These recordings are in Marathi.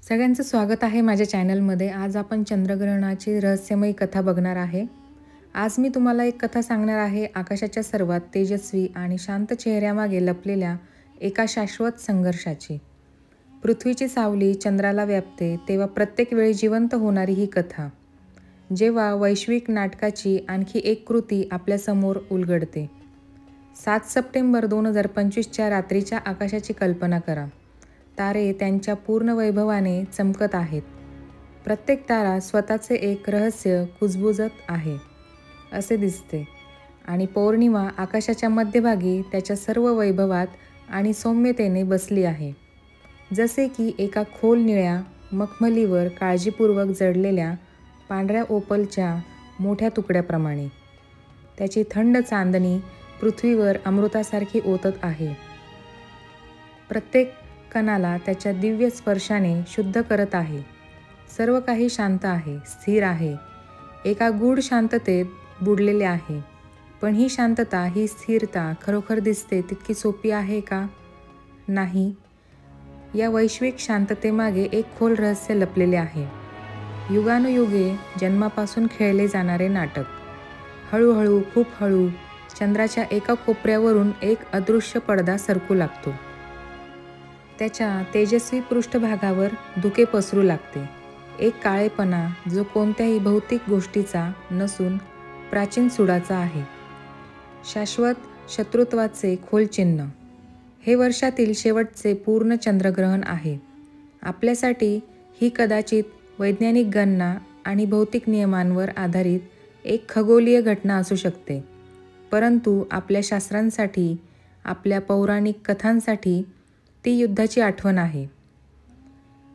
सगळ्यांचं स्वागत आहे माझ्या चॅनलमध्ये. आज आपण चंद्रग्रहणाची रहस्यमयी कथा बघणार आहे. आज मी तुम्हाला एक कथा सांगणार आहे आकाशाच्या सर्वात तेजस्वी आणि शांत चेहऱ्यामागे लपलेल्या एका शाश्वत संघर्षाची. पृथ्वीची सावली चंद्राला व्यापते तेव्हा प्रत्येक वेळी जिवंत होणारी ही कथा. जेव्हा वैश्विक नाटकाची आणखी एक कृती आपल्यासमोर उलगडते. 7 सप्टेंबर 2025च्या रात्रीच्या आकाशाची कल्पना करा. तारे त्यांच्या पूर्ण वैभवाने चमकत आहेत. प्रत्येक तारा स्वतःचे एक रहस्य कुजबुजत आहे असे दिसते आणि पौर्णिमा आकाशाच्या मध्यभागी त्याच्या सर्व वैभवात आणि सौम्यतेने बसली आहे. जसे की एका खोल निळ्या मखमलीवर काळजीपूर्वक जडलेल्या पांढऱ्या ओपलच्या मोठ्या तुकड्याप्रमाणे. त्याची थंड चांदणी पृथ्वीवर अमृतासारखी ओतत आहे. प्रत्येक कणाला त्याच्या दिव्य स्पर्शाने शुद्ध करत आहे. सर्व काही शांत आहे, स्थिर आहे, एका गूढ शांततेत बुडलेले आहे. पण ही शांतता, ही स्थिरता खरोखर दिसते तितकी सोपी आहे का? नाही. या वैश्विक शांततेमागे एक खोल रहस्य लपलेले आहे. युगानुयुगे जन्मापासून खेळले जाणारे नाटक. हळूहळू, खूप हळू चंद्राच्या एका कोपऱ्यावरून एक अदृश्य पडदा सरकू लागतो. त्याच्या तेजस्वी पृष्ठभागावर धुके पसरू लागते. एक काळेपणा जो कोणत्याही भौतिक गोष्टीचा नसून प्राचीन सुडाचा आहे. शाश्वत शत्रुत्वाचे खोल चिन्ह. हे वर्षातील शेवटचे पूर्ण चंद्रग्रहण आहे. आपल्यासाठी ही कदाचित वैज्ञानिक गणना आणि भौतिक नियमांवर आधारित एक खगोलीय घटना असू शकते. परंतु आपल्या शास्त्रांसाठी, आपल्या पौराणिक कथांसाठी ती युद्धाची आठवण आहे.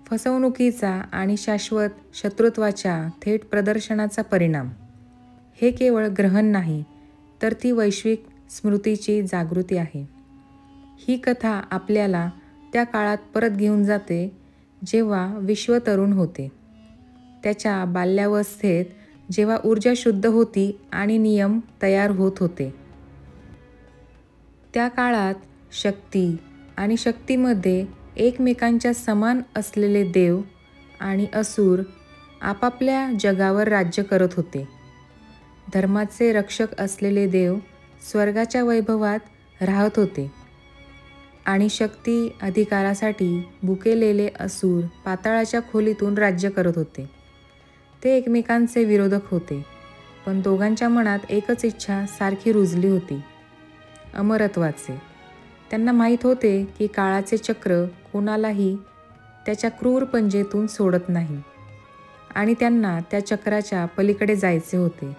फसवणुकीचा आणि शाश्वत शत्रुत्वाच्या थेट प्रदर्शनाचा परिणाम. हे केवळ ग्रहण नाही, तर ती वैश्विक स्मृतीची जागृती आहे. ही कथा आपल्याला त्या काळात परत घेऊन जाते जेव्हा विश्व तरुण होते. त्याच्या बाल्यावस्थेत, जेव्हा ऊर्जा शुद्ध होती आणि नियम तयार होत होते. त्या काळात शक्ती आणि शक्तीमध्ये एकमेकांच्या समान असलेले देव आणि असुर आपापल्या जगावर राज्य करत होते. धर्माचे रक्षक असलेले देव स्वर्गाच्या वैभवात राहत होते आणि शक्ती अधिकारासाठी भुकेलेले असुर पाताळाच्या खोलीतून राज्य करत होते. ते एकमेकांचे विरोधक होते, पण दोघांच्या मनात एकच इच्छा सारखी रुजली होती, अमरत्वाचे. त्यांना माहीत होते की काळाचे चक्र कोणालाही त्याच्या क्रूर पंजेतून सोडत नाही आणि त्यांना त्या चक्राच्या पलीकडे जायचे होते.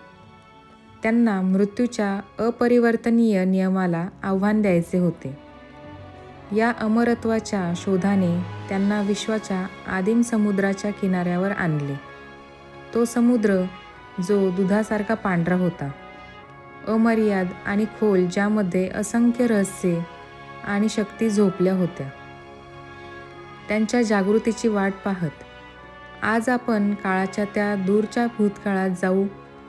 त्यांना मृत्यूच्या अपरिवर्तनीय नियमाला आव्हान द्यायचे होते. या अमरत्वाच्या शोधाने त्यांना विश्वाच्या आदिम समुद्राच्या किनाऱ्यावर आणले. तो समुद्र जो दुधासारखा पांढरा होता, अमर्याद आणि खोल, ज्यामध्ये असंख्य रहस्ये आणि शक्ती झोपल्या होत्या. त्यांच्या जागृतीची वाट पाहत आज आपण काळाच्या त्या दूरच्या भूतकाळात जाऊ,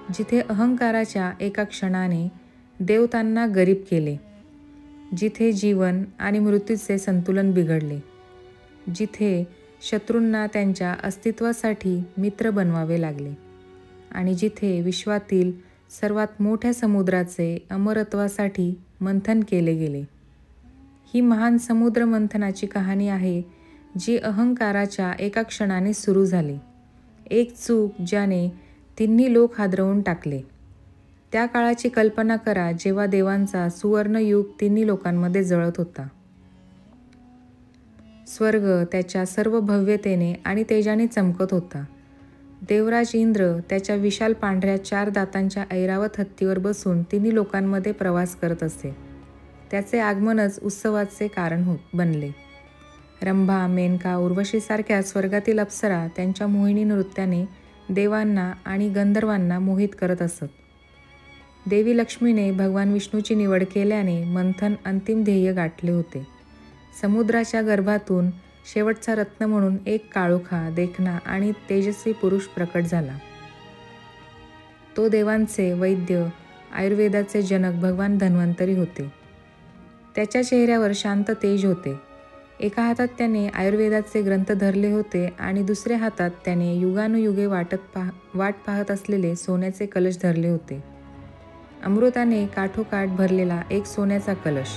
जिथे अहंकाराच्या एका क्षणाने देवतांना गरीब केले, जिथे जीवन आणि मृत्यूचे संतुलन बिघडले, जिथे शत्रूंना त्यांच्या अस्तित्वासाठी मित्र बनवावे लागले आणि जिथे विश्वातील सर्वात मोठ्या समुद्राचे अमरत्वासाठी मंथन केले गेले. ही महान समुद्र मंथनाची कहाणी आहे, जी अहंकाराच्या एका क्षणाने सुरू झाली. एक चूक ज्याने तिन्ही लोक हादरवून टाकले. त्या काळाची कल्पना करा जेव्हा देवांचा सुवर्ण युग तिन्ही लोकांमध्ये जळत होता. स्वर्ग त्याच्या सर्व भव्यतेने आणि तेजाने चमकत होता. देवराज इंद्र त्याच्या विशाल पांढऱ्या 4 दातांच्या ऐरावत हत्तीवर बसून तिन्ही लोकांमध्ये प्रवास करत असे. त्याचे आगमनच उत्सवाचे कारण बनले. रंभा, मेनका, उर्वशीसारख्या स्वर्गातील अप्सरा त्यांच्या मोहिनी नृत्याने देवांना आणि गंधर्वांना मोहित करत असत. देवी लक्ष्मीने भगवान विष्णूची निवड केल्याने मंथन अंतिम ध्येय गाठले होते. समुद्राच्या गर्भातून शेवटचा रत्न म्हणून एक काळोखा, देखणा आणि तेजस्वी पुरुष प्रकट झाला. तो देवांचे वैद्य, आयुर्वेदाचे जनक भगवान धन्वंतरी होते. त्याच्या चेहऱ्यावर शांत तेज होते. एका हातात त्याने आयुर्वेदाचे ग्रंथ धरले होते आणि दुसऱ्या हातात त्याने युगानुयुगे वाट पाहत असलेले सोन्याचे कलश धरले होते. अमृताने काठोकाठ भरलेला एक सोन्याचा कलश.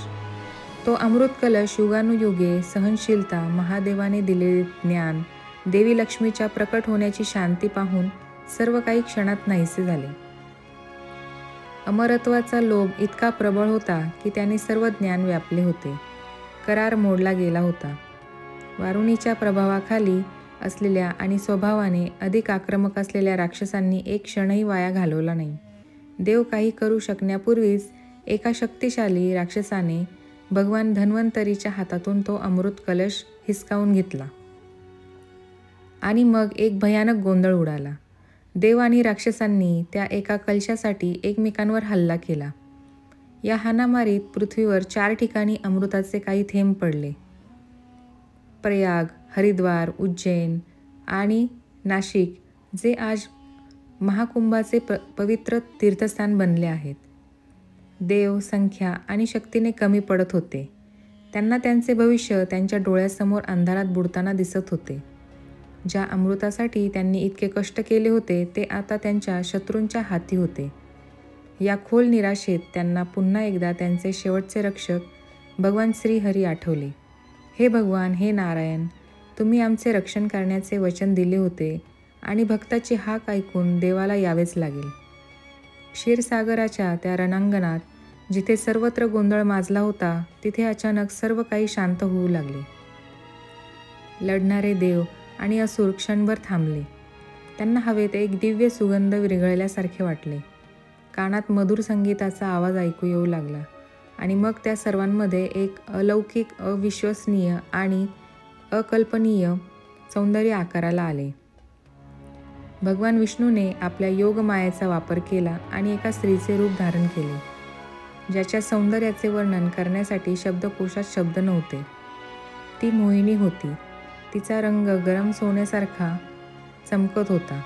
तो अमृत कलश युगानुयुगे सहनशीलता, महादेवाने दिलेले ज्ञान, देवी लक्ष्मीच्या प्रकट होण्याची शांती पाहून सर्व काही क्षणात नाहीसे झाले. अमरत्वाचा लोभ इतका प्रबळ होता की त्याने सर्व ज्ञान व्यापले होते. करार मोडला गेला होता. वारुणीच्या प्रभावाखाली असलेल्या आणि स्वभावाने अधिक आक्रमक असलेल्या राक्षसांनी एक क्षणही वाया घालवला नाही. देव काही करू शकण्यापूर्वीच एका शक्तिशाली राक्षसाने भगवान धन्वंतरीच्या हातातून तो अमृत कलश हिसकावून घेतला आणि मग एक भयानक गोंधळ उडाला. देव आणि राक्षसांनी त्या एका कलशासाठी एकमेकांवर हल्ला केला. या हाणामारीत पृथ्वीवर 4 ठिकाणी अमृताचे काही थेंब पडले. प्रयाग, हरिद्वार, उज्जैन आणि नाशिक, जे आज महाकुंभाचे पवित्र तीर्थस्थान बनले आहेत. देव संख्या आणि शक्तीने कमी पडत होते. त्यांना त्यांचे भविष्य त्यांच्या डोळ्यासमोर अंधारात बुडताना दिसत होते. ज्या अमृतासाठी त्यांनी इतके कष्ट केले होते ते आता त्यांच्या शत्रूंच्या हाती होते. या खोल निराशेत त्यांना पुन्हा एकदा त्यांचे शेवटचे रक्षक भगवान श्रीहरी आठवले. हे भगवान, हे नारायण, तुम्ही आमचे रक्षण करण्याचे वचन दिले होते आणि भक्ताची हाक ऐकून देवाला यावेच लागेल. क्षीरसागराच्या त्या रणांगणात जिथे सर्वत्र गोंधळ माजला होता तिथे अचानक सर्व काही शांत होऊ लागले. लढणारे देव आणि असुर क्षणभर थांबले. त्यांना हवेत एक दिव्य सुगंध विरघळल्यासारखे वाटले. कानात मधुर संगीताचा आवाज ऐकू येऊ लागला आणि मग त्या सर्वांमध्ये एक अलौकिक, अविश्वसनीय आणि अकल्पनीय सौंदर्य आकाराला आले. भगवान विष्णूने आपल्या योगमायेचा वापर केला आणि एका स्त्रीचे रूप धारण केले, ज्याच्या सौंदर्याचे वर्णन करण्यासाठी शब्दकोशात शब्द नव्हते. ती मोहिनी होती. तिचा रंग गरम सोन्यासारखा चमकत होता.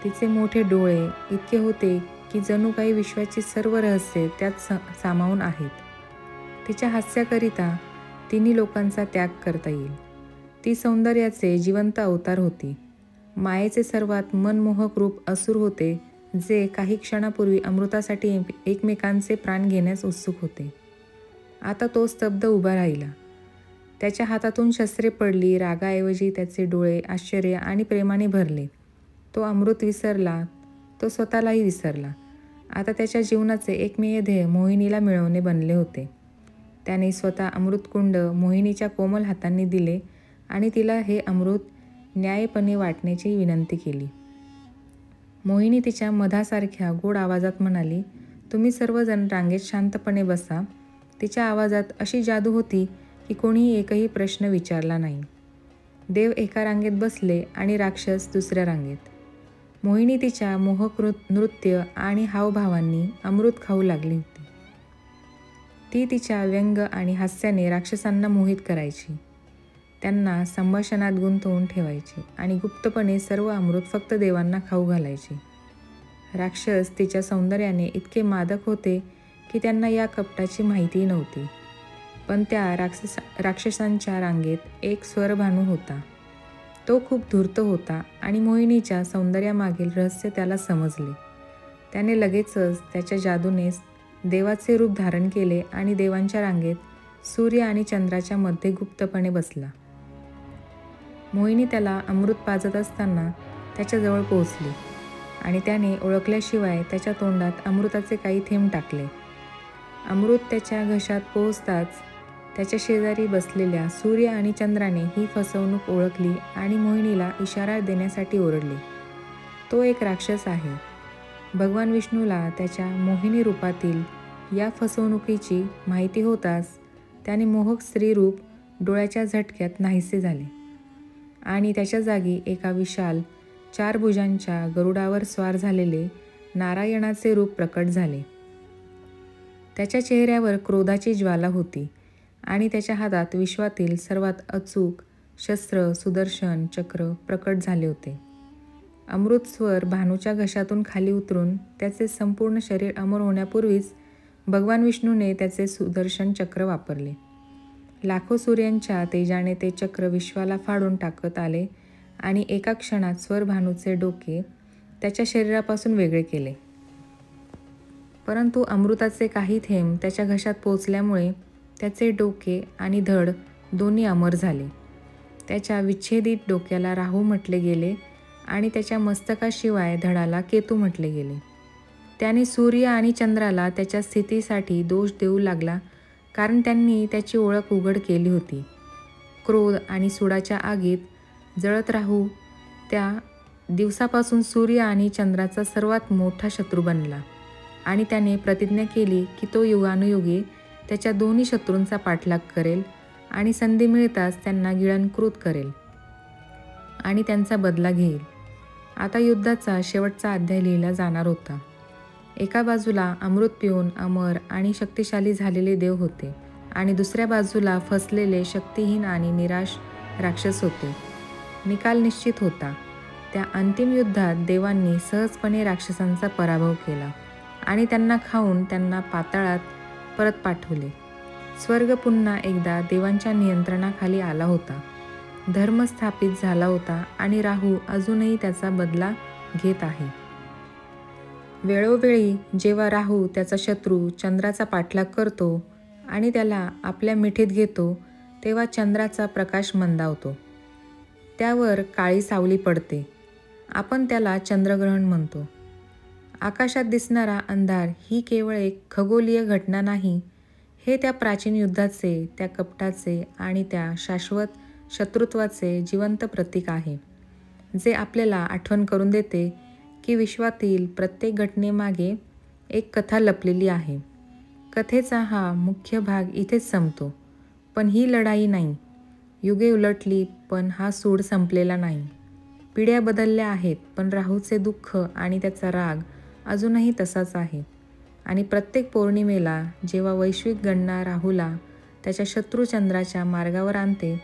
तिचे मोठे डोळे इतके होते की जणू काही विश्वाची सर्व रहस्ये त्यात सामावून आहेत. तिच्या हास्याकरिता तिन्ही लोकांचा त्याग करता येईल. ती सौंदर्याचे जिवंत अवतार होती. मायेचे सर्वात मनमोहक रूप असुर होते, जे काही क्षणापूर्वी अमृतासाठी एकमेकांचे प्राण घेण्यास उत्सुक होते. आता तो स्तब्ध उभा राहिला. त्याच्या हातातून शस्त्रे पडली. रागाऐवजी त्याचे डोळे आश्चर्य आणि प्रेमाने भरले. तो अमृत विसरला. तो स्वतःलाही विसरला. आता त्याच्या जीवनाचे एकमेव ध्येय मोहिनीला मिळवणे बनले होते. त्याने स्वतः अमृतकुंड मोहिनीच्या कोमल हातांनी दिले आणि तिला हे अमृत न्यायपणे वाटण्याची विनंती केली. मोहिनी तिच्या मधासारख्या गोड आवाजात म्हणाली, तुम्ही सर्वजण रांगेत शांतपणे बसा. तिच्या आवाजात अशी जादू होती की कोणीही एकही प्रश्न विचारला नाही. देव एका रांगेत बसले आणि राक्षस दुसऱ्या रांगेत. मोहिनी तिच्या मोहक नृत्य आणि हावभावांनी अमृत खाऊ लागली होती. ती तिच्या व्यंग आणि हास्याने राक्षसांना मोहित करायची, त्यांना संभाषणात गुंतवून ठेवायची आणि गुप्तपणे सर्व अमृत फक्त देवांना खाऊ घालायची. राक्षस तिच्या सौंदर्याने इतके मादक होते की त्यांना या कपटाची माहिती नव्हती. पण त्या राक्षसांच्या रांगेत एक स्वरभानू होता. तो खूप धूर्त होता आणि मोहिनीच्या सौंदर्यामागील रहस्य त्याला समजले. त्याने लगेचच त्याच्या जादूने देवाचे रूप धारण केले आणि देवांच्या रांगेत सूर्य आणि चंद्राच्या मध्ये गुप्तपणे बसला. मोहिनी त्याला अमृत पाजत असताना त्याच्याजवळ पोहोचली आणि त्याने ओळखल्याशिवाय त्याच्या तोंडात अमृताचे काही थेंब टाकले. अमृत त्याच्या घशात पोहोचताच त्याच्या शेजारी बसलेल्या सूर्य आणि चंद्राने ही फसवणूक ओळखली आणि मोहिनीला इशारा देण्यासाठी ओरडले, तो एक राक्षस आहे. भगवान विष्णूला त्याच्या मोहिनी रूपातील या फसवणुकीची माहिती होताच त्याने मोहक स्त्री रूप डोळ्याच्या झटक्यात नाहीसे झाले आणि त्याच्या जागी एका विशाल 4 भुजांच्या गरुडावर स्वार झालेले नारायणाचे रूप प्रकट झाले. त्याच्या चेहऱ्यावर क्रोधाची ज्वाला होती आणि त्याच्या हातात विश्वातील सर्वात अचूक शस्त्र सुदर्शन चक्र प्रकट झाले होते. अमृतस्वर भानूच्या घशातून खाली उतरून त्याचे संपूर्ण शरीर अमर होण्यापूर्वीच भगवान विष्णूने त्याचे सुदर्शन चक्र वापरले लाखो सूर्यांच्या तेजाने ते चक्र विश्वाला फाडून टाकत आले आणि एका क्षणात स्वरभानूचे डोके त्याच्या शरीरापासून वेगळे केले. परंतु अमृताचे काही थेंब त्याच्या घशात पोचल्यामुळे त्याचे डोके आणि धड दोन्ही अमर झाले. त्याच्या विच्छेदित डोक्याला राहू म्हटले गेले आणि त्याच्या मस्तकाशिवाय धडाला केतू म्हटले गेले. त्याने सूर्य आणि चंद्राला त्याच्या स्थितीसाठी दोष देऊ लागला, कारण त्यांनी त्याची ओळख उघड केली होती. क्रोध आणि सुडाच्या आगीत जळत राहू त्या दिवसापासून सूर्य आणि चंद्राचा सर्वात मोठा शत्रू बनला आणि त्याने प्रतिज्ञा केली की तो युगानुयुगे त्याच्या दोन्ही शत्रूंचा पाठलाग करेल आणि संधी मिळताच त्यांना गिळंकृत करेल आणि त्यांचा बदला घेईल. आता युद्धाचा शेवटचा अध्याय लिहिला जाणार होता. एका बाजूला अमृत पिऊन अमर आणि शक्तिशाली झालेले देव होते आणि दुसऱ्या बाजूला फसलेले शक्तिहीन आणि निराश राक्षस होते. निकाल निश्चित होता. त्या अंतिम युद्धात देवांनी सहजपणे राक्षसांचा पराभव केला आणि त्यांना खाऊन त्यांना पाताळात परत पाठवले. स्वर्ग पुन्हा एकदा देवांच्या नियंत्रणाखाली आला होता. धर्म स्थापित झाला होता आणि राहू अजूनही त्याचा बदला घेत आहे. वेळोवेळी जेव्हा राहू त्याचा शत्रू चंद्राचा पाठलाग करतो आणि त्याला आपल्या मिठीत घेतो, तेव्हा चंद्राचा प्रकाश मंदावतो. त्यावर काळी सावली पडते. आपण त्याला चंद्रग्रहण म्हणतो. आकाशात दिसणारा अंधार ही केवळ एक खगोलीय घटना नाही, हे त्या प्राचीन युद्धाचे, त्या कपटाचे आणि त्या शाश्वत शत्रुत्वाचे जिवंत प्रतीक आहे, जे आपल्याला आठवण करून देते की विश्वातील प्रत्येक घटनेमागे एक कथा लपलेली आहे. कथेचा हा मुख्य भाग इथेच संपतो. पण ही लढाई नाही. युगे उलटली पण हा सूड संपलेला नाही. पिढ्या बदलल्या आहेत, पण राहूचे दुःख आणि त्याचा राग अजूनही तसाच आहे. आणि प्रत्येक पौर्णिमेला जेव्हा वैश्विक गणना राहूला त्याच्या शत्रू चंद्राच्या मार्गावर आणते,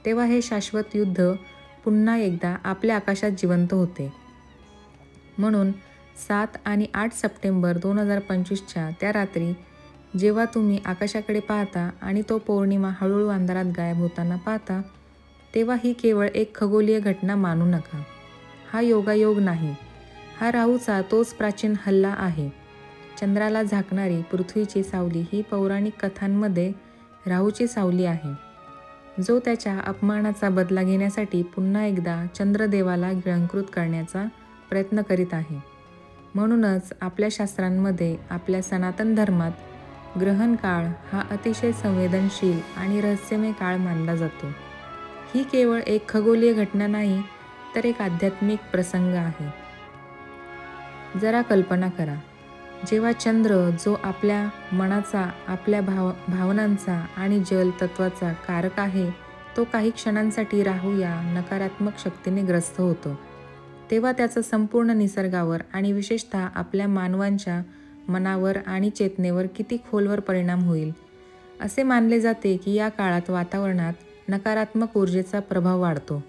तेव्हा हे शाश्वत युद्ध पुन्हा एकदा आपल्या आकाशात जिवंत होते. म्हणून 7 आणि 8 सप्टेंबर 2025च्या त्या रात्री जेव्हा तुम्ही आकाशाकडे पाहता आणि तो पौर्णिमा हळूहळू अंधारात गायब होताना पाहता, तेव्हा ही केवळ एक खगोलीय घटना मानू नका. हा योगायोग नाही. हा राहूचा तोच प्राचीन हल्ला आहे. चंद्राला झाकणारी पृथ्वीची सावली ही पौराणिक कथांमध्ये राहूची सावली आहे, जो त्याच्या अपमानाचा बदला घेण्यासाठी पुन्हा एकदा चंद्रदेवाला गिळंकृत करण्याचा प्रयत्न करीत आहे. म्हणूनच आपल्या शास्त्रांमध्ये, आपल्या सनातन धर्मात ग्रहण काळ हा अतिशय संवेदनशील आणि रहस्यमय काळ मानला जातो. ही केवळ एक खगोलीय घटना नाही, तर एक आध्यात्मिक प्रसंग आहे. जरा कल्पना करा, जेव्हा चंद्र, जो आपल्या मनाचा, आपल्या भावनांचा आणि जल तत्वाचा कारक आहे, तो काही क्षणांसाठी राहू या नकारात्मक शक्तीने ग्रस्त होतो, तेव्हा त्याचा संपूर्ण निसर्गावर आणि विशेषतः आपल्या मानवांच्या मनावर आणि चेतनेवर किती खोलवर परिणाम होईल. असे मानले जाते की या काळात वातावरणात नकारात्मक ऊर्जेचा प्रभाव वाढतो.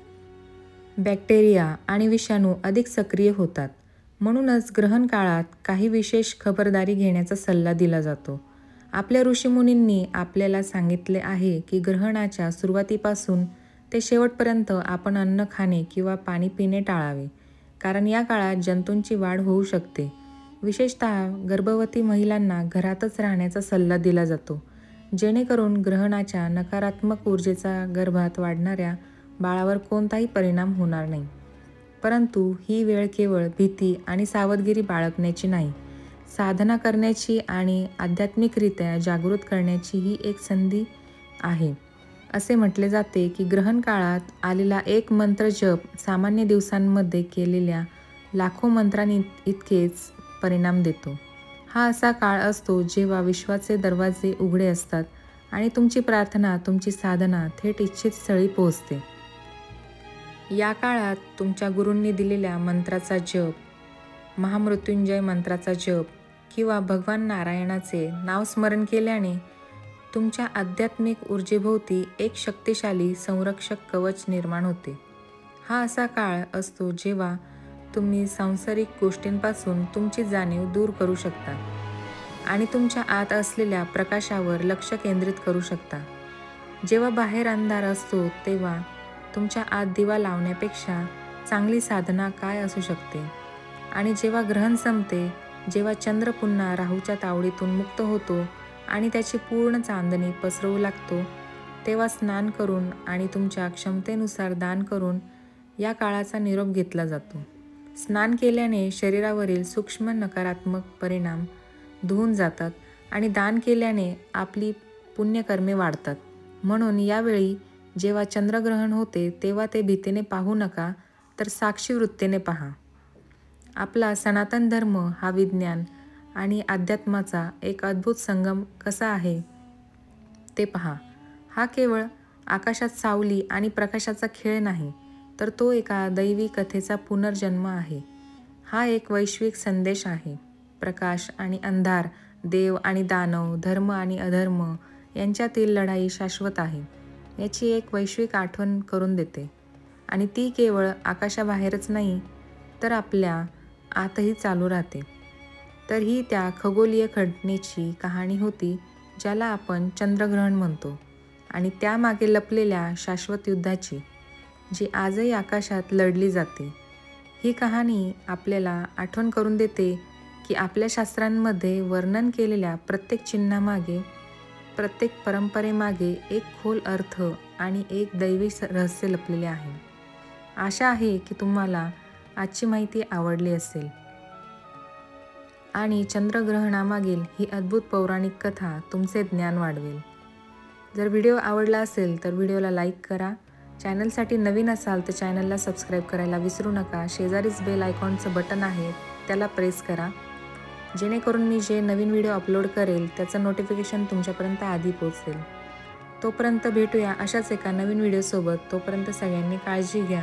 बॅक्टेरिया आणि विषाणू अधिक सक्रिय होतात. म्हणूनच ग्रहण काळात काही विशेष खबरदारी घेण्याचा सल्ला दिला जातो. आपल्या ऋषीमुनींनी आपल्याला सांगितले आहे की ग्रहणाच्या सुरुवातीपासून ते शेवटपर्यंत आपण अन्न खाणे किंवा पाणी पिणे टाळावे, कारण या काळात जंतूंची वाढ होऊ शकते. विशेषतः गर्भवती महिलांना घरातच राहण्याचा सल्ला दिला जातो, जेणेकरून ग्रहणाच्या नकारात्मक ऊर्जेचा गर्भात वाढणाऱ्या बाळावर कोणताही परिणाम होणार नाही. परंतु ही वेळ केवळ भीती आणि सावधगिरी बाळगण्याची नाही, साधना करण्याची आणि आध्यात्मिकरित्या जागृत करण्याची ही एक संधी आहे. असे म्हटले जाते की ग्रहण काळात आलेला एक मंत्र जप सामान्य दिवसांमध्ये केलेल्या लाखो मंत्रांनी इतकेच परिणाम देतो. हा असा काळ असतो जेव्हा विश्वाचे दरवाजे उघडे असतात आणि तुमची प्रार्थना, तुमची साधना थेट इच्छित स्थळी पोहोचते. या काळात तुमच्या गुरूंनी दिलेल्या मंत्राचा जप, महामृत्युंजय मंत्राचा जप किंवा भगवान नारायणाचे नाव स्मरण केल्याने तुमच्या आध्यात्मिक ऊर्जेभोवती एक शक्तिशाली संरक्षक कवच निर्माण होते. हा असा काळ असतो जेव्हा तुम्ही सांसारिक गोष्टींपासून तुमची जाणीव दूर करू शकता आणि तुमच्या आत असलेल्या प्रकाशावर लक्ष केंद्रित करू शकता. जेव्हा बाहेर अंधार असतो तेव्हा तुमच्या आत दिवा लावण्यापेक्षा चांगली साधना काय असू शकते? आणि जेव्हा ग्रहण संपते, जेव्हा चंद्र पुन्हा राहूच्या तावडीतून मुक्त होतो आणि त्याची पूर्ण चांदणी पसरवू लागतो, तेव्हा स्नान करून आणि तुमच्या क्षमतेनुसार दान करून या काळाचा निरोप घेतला जातो. स्नान केल्याने शरीरावरील सूक्ष्म नकारात्मक परिणाम धुवून जातात आणि दान केल्याने आपली पुण्यकर्मे वाढतात. म्हणून यावेळी जेव्हा चंद्रग्रहण होते तेव्हा ते भीतीने पाहू नका, तर साक्षी वृत्तीने पहा. आपला सनातन धर्म हा विज्ञान आणि अध्यात्माचा एक अद्भुत संगम कसा आहे ते पहा. हा केवळ आकाशात सावली आणि प्रकाशाचा खेळ नाही, तर तो एका दैवी कथेचा पुनर्जन्म आहे. हा एक वैश्विक संदेश आहे. प्रकाश आणि अंधार, देव आणि दानव, धर्म आणि अधर्म यांच्यातील लढाई शाश्वत आहे याची एक वैश्विक आठवण करून देते. आणि ती केवळ आकाशाबाहेरच नाही, तर आपल्या आतही चालू राहते. तर ही त्या खगोलीय घटनेची कहाणी होती ज्याला आपण चंद्रग्रहण म्हणतो, आणि त्यामागे लपलेल्या शाश्वत युद्धाची, जी आजही आकाशात लढली जाते. ही कहाणी आपल्याला आठवण करून देते की आपल्या शास्त्रांमध्ये वर्णन केलेल्या प्रत्येक चिन्हामागे, प्रत्येक परंपरेमागे एक खोल अर्थ आणि एक दैवी रहस्य लपलेले आहे. आशा आहे की तुम्हाला आजची माहिती आवडली असेल आणि चंद्रग्रहणामागील ही अद्भुत पौराणिक कथा तुमचे ज्ञान वाढवेल. जर व्हिडिओ आवडला असेल तर व्हिडिओला लाईक करा. चॅनलसाठी नवीन असाल तर चॅनलला सबस्क्राईब करायला विसरू नका. शेजारीच बेल आयकॉनचं बटन आहे, त्याला प्रेस करा, जेणेकरून मी जे नवीन व्हिडिओ अपलोड करेल त्याचं नोटिफिकेशन तुमच्यापर्यंत आधी पोहोचेल. तोपर्यंत भेटूया अशाच एका नवीन व्हिडिओसोबत. तोपर्यंत सगळ्यांनी काळजी घ्या.